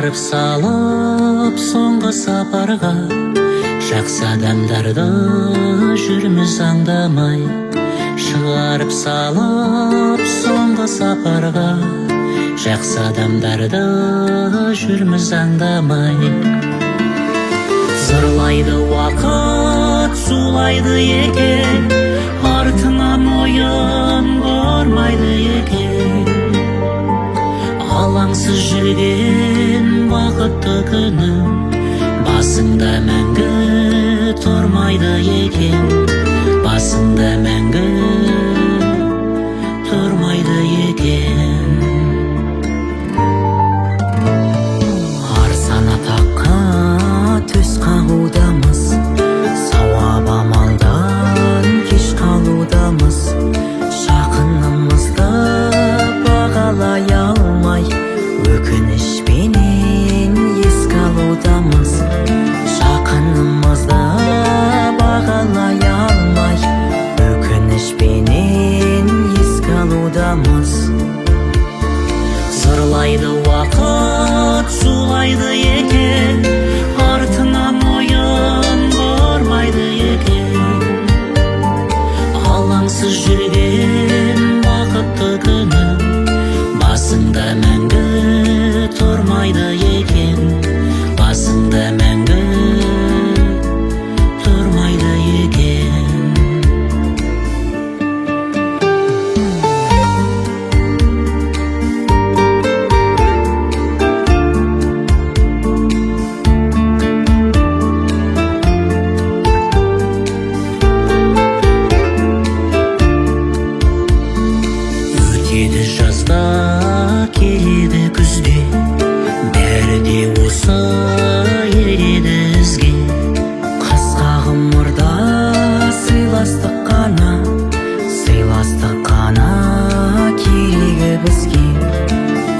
Шығарып салып соңғы сапарға, жақсы адамдарды жүрміз аңдамай. Шығарып салып соңғы сапарға, жақсы адамдарды жүрміз аңдамай. Зырлайды уақыт, сулайды екен, артынан ойын бармайды екен. Алаңсыз жүрген бақытты күнім, басыңда мәңгі тұрмайды екен. Басыңда мәңгі тұрмайды екен. Арсана таққа төс қағудамыз, сауап амалдан кеш қалудамыз. Жақынымызды бағалай алмай, өкінішпенен еске алудамыз. Жақынымызды бағалай алмай, өкінішпенен еске алудамыз. Зырлайды уақыт, сулайды екен, артынан ойын бармайды екен. Алаңсыз жүрген бақытты күнім, басыңда мәңгі тұрмайды екен. Басыңда мәңгі тұрмайды екен. Өтеді жазда, келеді күзде, бәрі де осы ереді ізге. Қысқа ғұмырда сыйластық қана, сыйластық қана керегі бізге.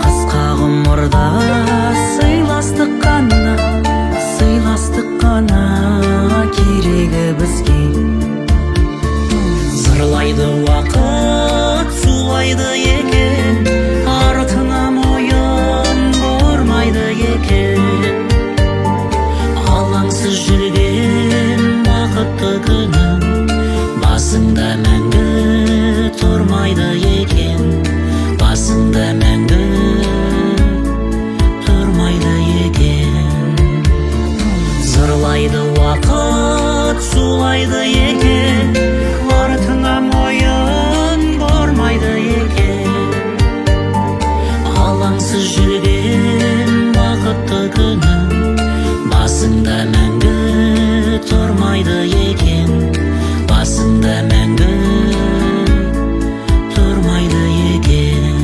Қысқа ғұмырда сыйластық қана, сыйластық қана керегі бізге. Зырлайды уақыт, сулайды екен, артынан ойын бармайды екен. Алаңсыз жүрген бақытты күнім, басыңда мәңгі тұрмайды екен. Басыңда мәңгі тұрмайды екен. Зырлайды уақыт, сулайды екен, артынан ойын бармайды екен. Алаңсыз жүрген бақытты күнім, басыңда мәңгі тұрмайды екен. Басыңда мәңгі тұрмайды екен.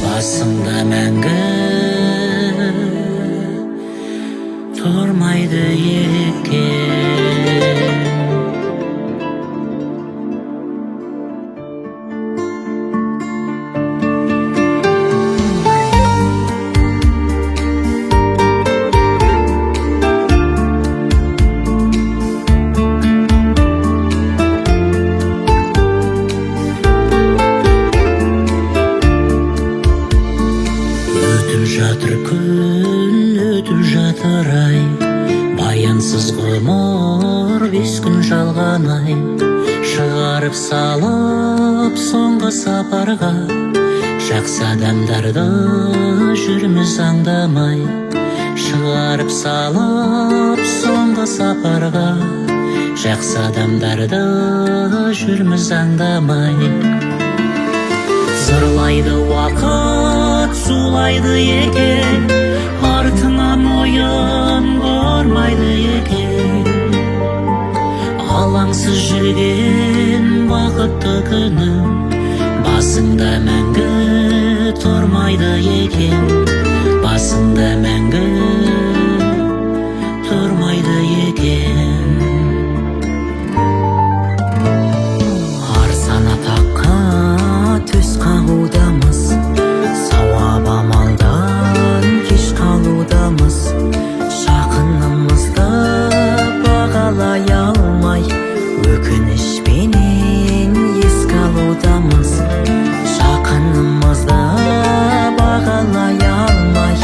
Басыңда мәңгі тұрмайды екен. Өтіп жатыр күн, өтіп жатыр ай, баянсыз ғұмыр 5 күн жалған ай. Шығарып салып соңғы сапарға, жақсы адамдарды жүрміз аңдамай. Шығарып салып соңғы сапарға, жақсы адамдарды жүрміз аңдамай. Зырлайды уақыт, сулайды екен, артынан ойын бармайды екен. Алаңсыз жүрген бақытты күнім, басыңда мәңгі тұрмайды екен. Басыңда мәңгі тұрмайды екен. Арсана таққа төс қағудамыз, сауап амалдан кеш қалудамыз. Жақынымызды бағалай алмай, өкінішпенен еске алудамыз. Жақынымызды бағалай алмай,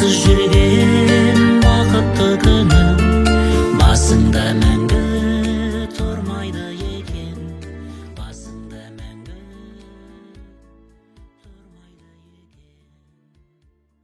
Amansız жүрек